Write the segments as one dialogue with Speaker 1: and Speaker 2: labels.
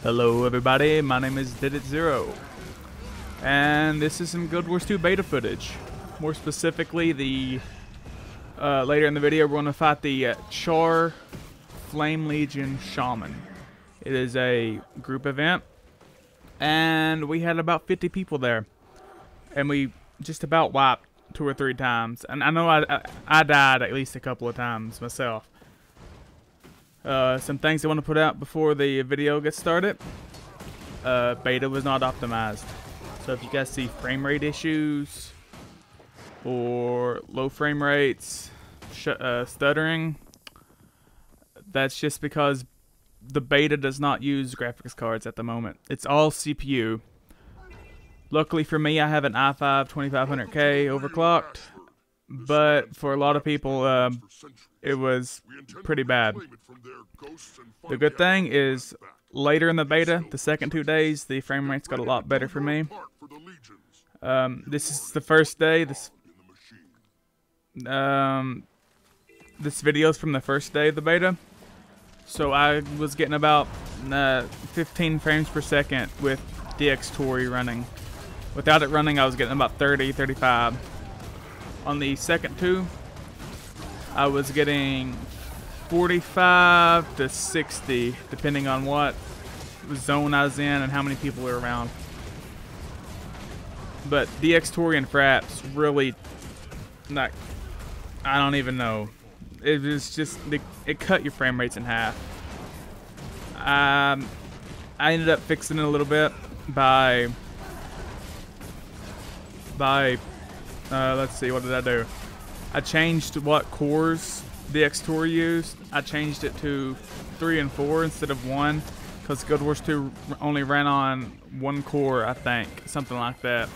Speaker 1: Hello everybody, my name is deadatzero, and this is some Guildwars 2 beta footage. More specifically, the later in the video we're going to fight the Char Flame Shaman. It is a group event, and we had about 50 people there, and we just about wiped 2 or 3 times. And I know I died at least a couple of times myself. Some things I want to put out before the video gets started. Beta was not optimized. So if you guys see frame rate issues or low frame rates, stuttering, that's just because the beta does not use graphics cards at the moment. It's all CPU. Luckily for me, I have an i5 2500K overclocked, but for a lot of people, it was pretty bad. The good thing is, later in the beta, the second 2 days, the frame rates got a lot better for me. This is the first day. This video is from the first day of the beta. So I was getting about 15 frames per second with deadatzero running. Without it running, I was getting about 30, 35. On the second 2, I was getting 45 to 60, depending on what zone I was in and how many people were around. But deadatzero and fraps really, not, I don't even know. It was just, it cut your frame rates in half. I ended up fixing it a little bit by let's see, what did I do? I changed what cores deadatzero used. I changed it to 3 and 4 instead of 1, because Guildwars 2 only ran on 1 core, I think, something like that.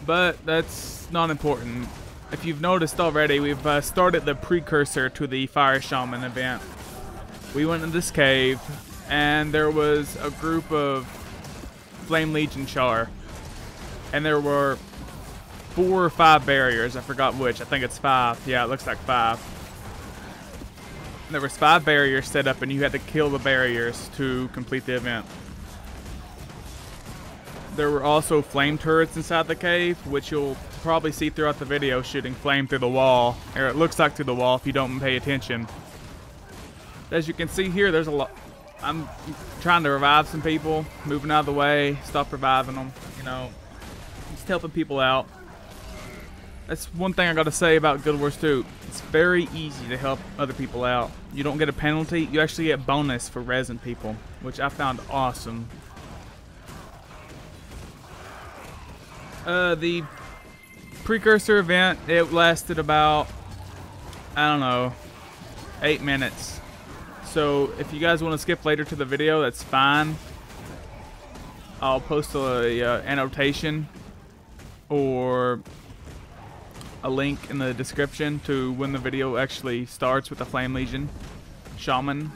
Speaker 1: But that's not important. If you've noticed already, we've started the Precursor to the Fire Shaman event. We went in this cave, and there was a group of Flame Legion Char, and there were 4 or 5 barriers. I forgot which. I think it's 5. Yeah, it looks like 5. There was 5 barriers set up, and you had to kill the barriers to complete the event. There were also flame turrets inside the cave, which you'll probably see throughout the video, shooting flame through the wall, or it looks like through the wall if you don't pay attention. As you can see here, there's a lot. I'm trying to revive some people, moving out of the way, stop reviving them, you know, just helping people out. That's one thing I gotta say about Guildwars 2. It's very easy to help other people out. You don't get a penalty, you actually get bonus for resin people, which I found awesome. The Precursor event, it lasted about, I don't know, 8 minutes. So if you guys want to skip later to the video, that's fine. I'll post a annotation or a link in the description to when the video actually starts with the Flame Legion Shaman.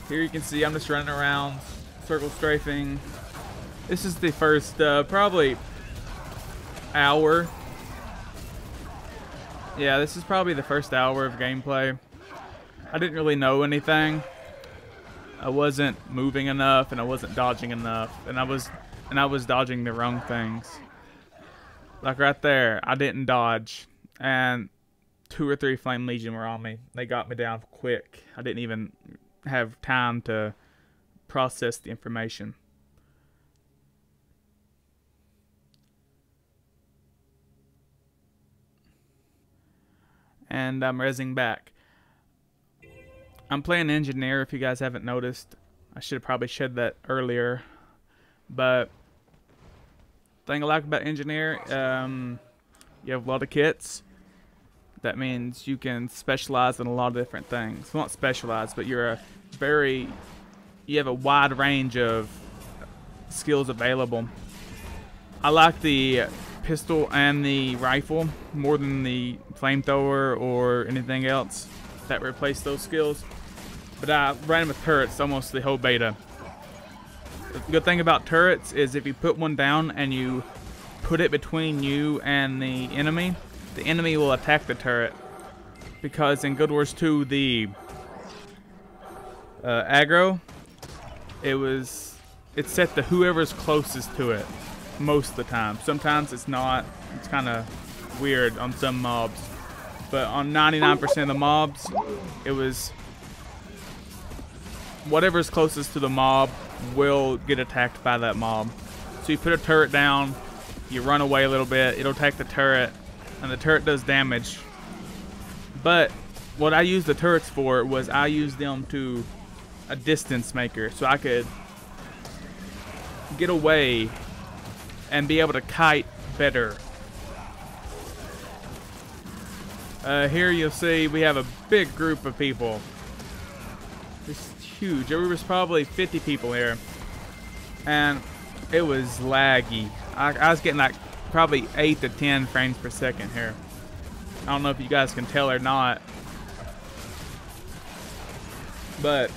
Speaker 1: Here you can see I'm just running around, circle strafing. This is the first probably hour. Yeah, this is probably the first hour of gameplay. I didn't really know anything. I wasn't moving enough, and I wasn't dodging enough, and I was dodging the wrong things. Like right there, I didn't dodge, and 2 or 3 Flame Legion were on me. They got me down quick. I didn't even have time to process the information. And I'm rezzing back. I'm playing Engineer, if you guys haven't noticed. I should have probably said that earlier. But thing I like about Engineer, you have a lot of kits. That means you can specialize in a lot of different things. Well, not specialize, but you have a wide range of skills available. I like the pistol and the rifle more than the flamethrower or anything else that replaced those skills. But I ran with turrets almost the whole beta. The good thing about turrets is if you put one down and you put it between you and the enemy will attack the turret. because in Guildwars 2 the aggro, it's set to whoever's closest to it most of the time. Sometimes it's not. It's kind of weird on some mobs. But on 99% of the mobs, it was whatever's closest to the mob will get attacked by that mob. So you put a turret down, you run away a little bit, it'll attack the turret, and the turret does damage. But what I used the turrets for was I used them to a distance maker, so I could get away and be able to kite better. Here you'll see we have a big group of people. It's huge. There was probably 50 people here, and it was laggy. I was getting like probably 8 to 10 frames per second here. I don't know if you guys can tell or not, but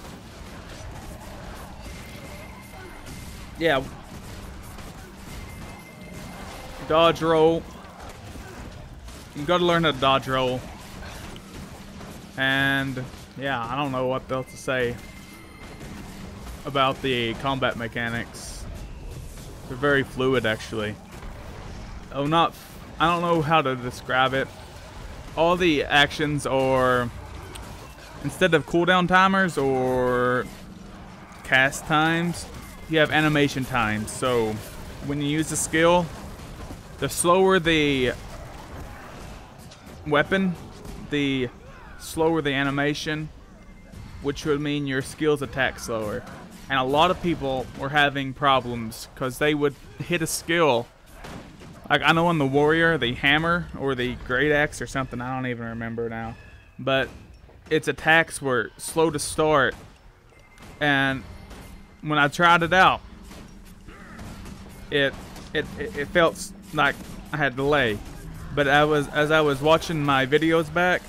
Speaker 1: yeah, dodge roll. You got to learn how to dodge roll, and yeah, I don't know what else to say about the combat mechanics. They're very fluid, actually. I don't know how to describe it. All the actions are, instead of cooldown timers or cast times, you have animation times. So when you use the skill, the slower the weapon, the slower the animation, which would mean your skills attack slower. And a lot of people were having problems because they would hit a skill. Like I know on the warrior, the hammer or the great axe or something, I don't even remember now, but its attacks were slow to start, and when I tried it out, it felt like I had delay. But as I was watching my videos back,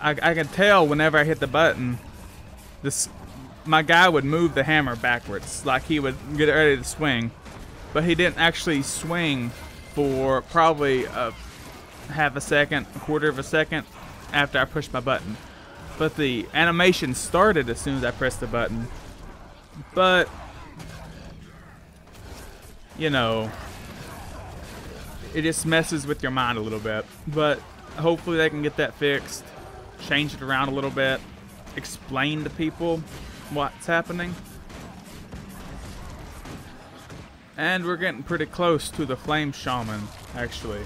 Speaker 1: I could tell whenever I hit the button, my guy would move the hammer backwards, like he would get ready to swing, but he didn't actually swing for probably half a second, a quarter of a second after I pushed my button. But the animation started as soon as I pressed the button. But you know, it just messes with your mind a little bit. But hopefully they can get that fixed, change it around a little bit, explain to people what's happening. And we're getting pretty close to the Flame Shaman, actually.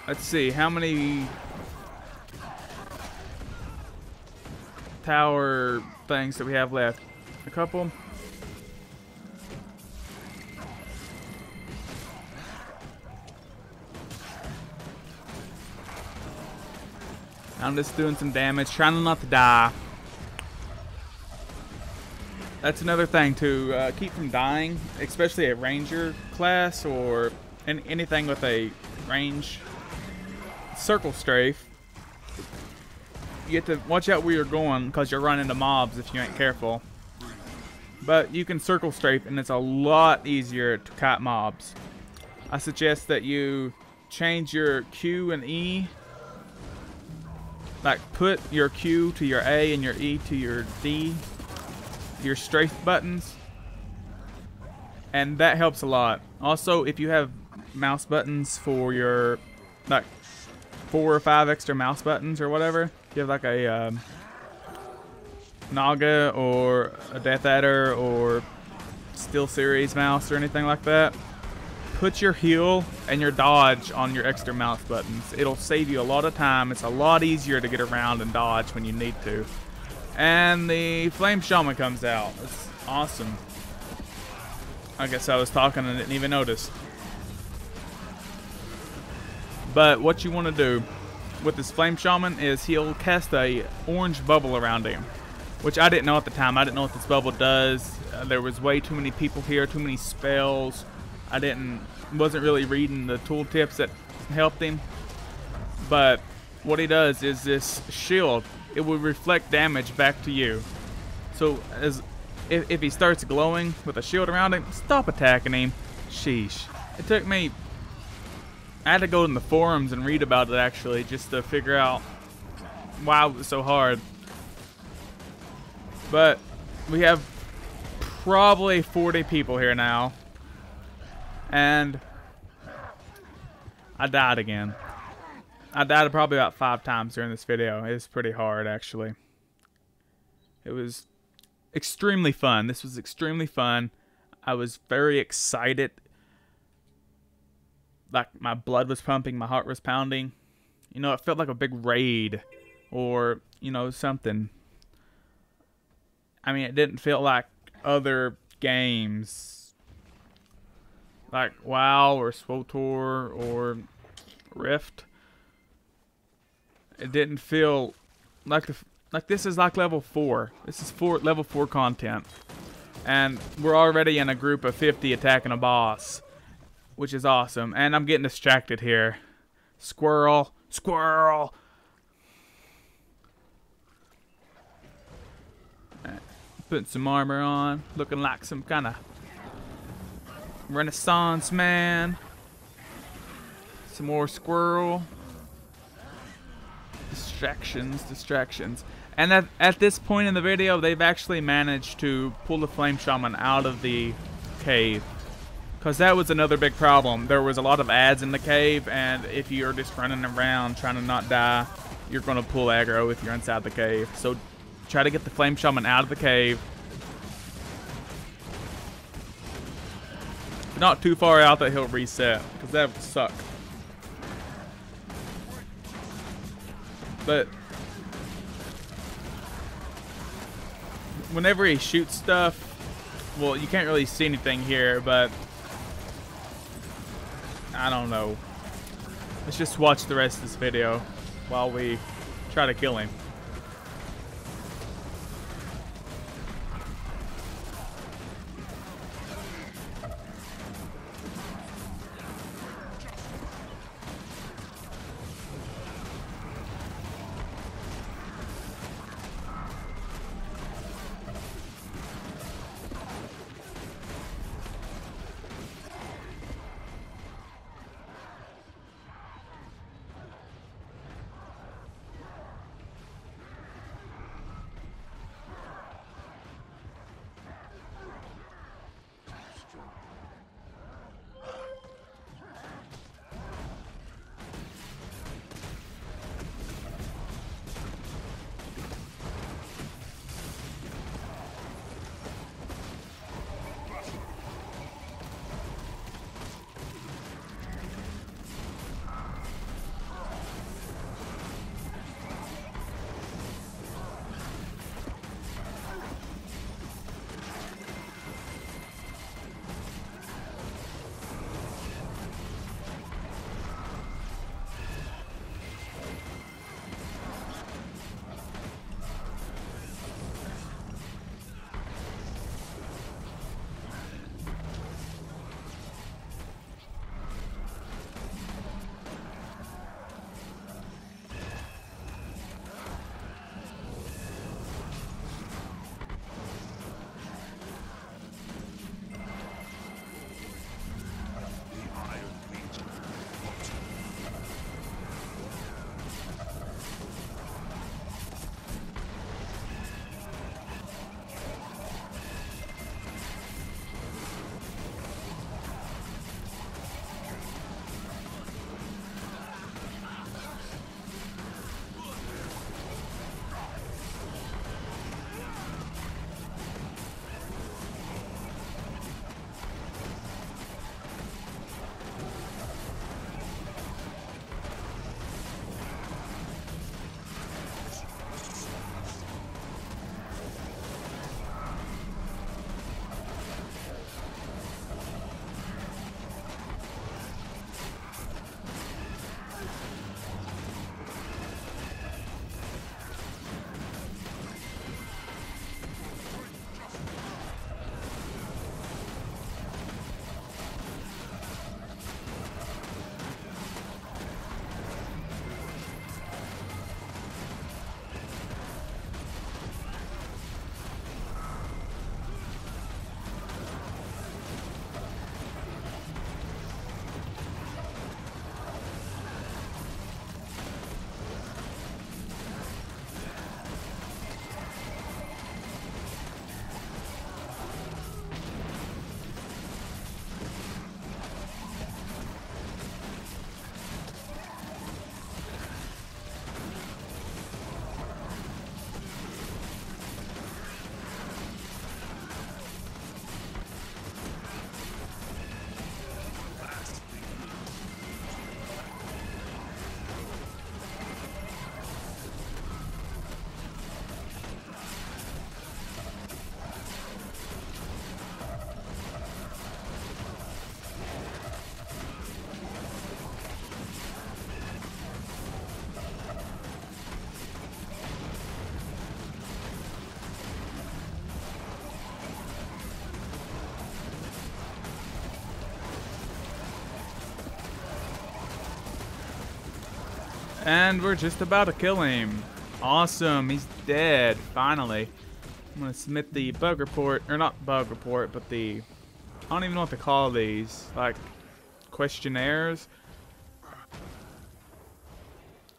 Speaker 1: Let's see, how many tower things that we have left? A couple? I'm just doing some damage, trying not to die. That's another thing to keep from dying, especially a ranger class or anything with a range. Circle strafe. You have to watch out where you're going because you'll run into mobs if you ain't careful. But you can circle strafe and it's a lot easier to kite mobs. I suggest that you change your Q and E. Like put your Q to your A and your E to your D. Your strafe buttons, and that helps a lot. Also, if you have mouse buttons for your, like 4 or 5 extra mouse buttons or whatever, if you have like a Naga or a deadatzero or Steel Series mouse or anything like that, put your heal and your dodge on your extra mouse buttons. It'll save you a lot of time. It's a lot easier to get around and dodge when you need to. And the Flame Shaman comes out. It's awesome. I guess I was talking and didn't even notice. But what you want to do with this Flame Shaman is he'll cast a orange bubble around him, which I didn't know at the time. I didn't know what this bubble does. There was way too many people here, too many spells. Wasn't really reading the tooltips that helped him. But what he does is this shield. It will reflect damage back to you. So if he starts glowing with a shield around him, stop attacking him. Sheesh. It took me, I had to go in the forums and read about it actually, just to figure out why it was so hard. But we have probably 40 people here now. And I died again. I died probably about 5 times during this video. It's pretty hard, actually. It was extremely fun. This was extremely fun. I was very excited. Like, my blood was pumping, my heart was pounding. You know, it felt like a big raid. Or, you know, something. I mean, it didn't feel like other games. Like WoW or SWTOR or Rift. It didn't feel like this is like level 4. This is level 4 content. And we're already in a group of 50 attacking a boss, which is awesome. And I'm getting distracted here. Squirrel, squirrel. Putting some armor on, looking like some kind of Renaissance man. Some more squirrel. Distractions. And at this point in the video, they've actually managed to pull the Flame Shaman out of the cave. Because that was another big problem. There was a lot of ads in the cave, and if you're just running around trying to not die, you're going to pull aggro if you're inside the cave. So try to get the Flame Shaman out of the cave. Not too far out that he'll reset, because that would suck. But whenever he shoots stuff, well, you can't really see anything here, but I don't know. Let's just watch the rest of this video while we try to kill him. And we're just about to kill him. Awesome, he's dead, finally. I'm gonna submit the bug report, or not bug report, but the, I don't even know what to call these, like questionnaires.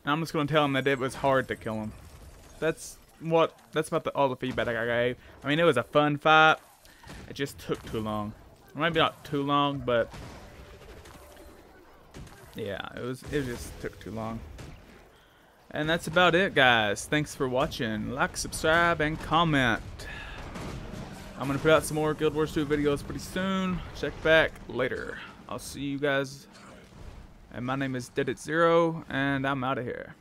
Speaker 1: And I'm just gonna tell him that it was hard to kill him. That's about all the feedback I gave. I mean, it was a fun fight. It just took too long. Maybe not too long, but yeah, it just took too long. And that's about it, guys. Thanks for watching. Like, subscribe, and comment. I'm gonna put out some more Guild Wars 2 videos pretty soon. Check back later. I'll see you guys. And my name is deadatzero, and I'm out of here.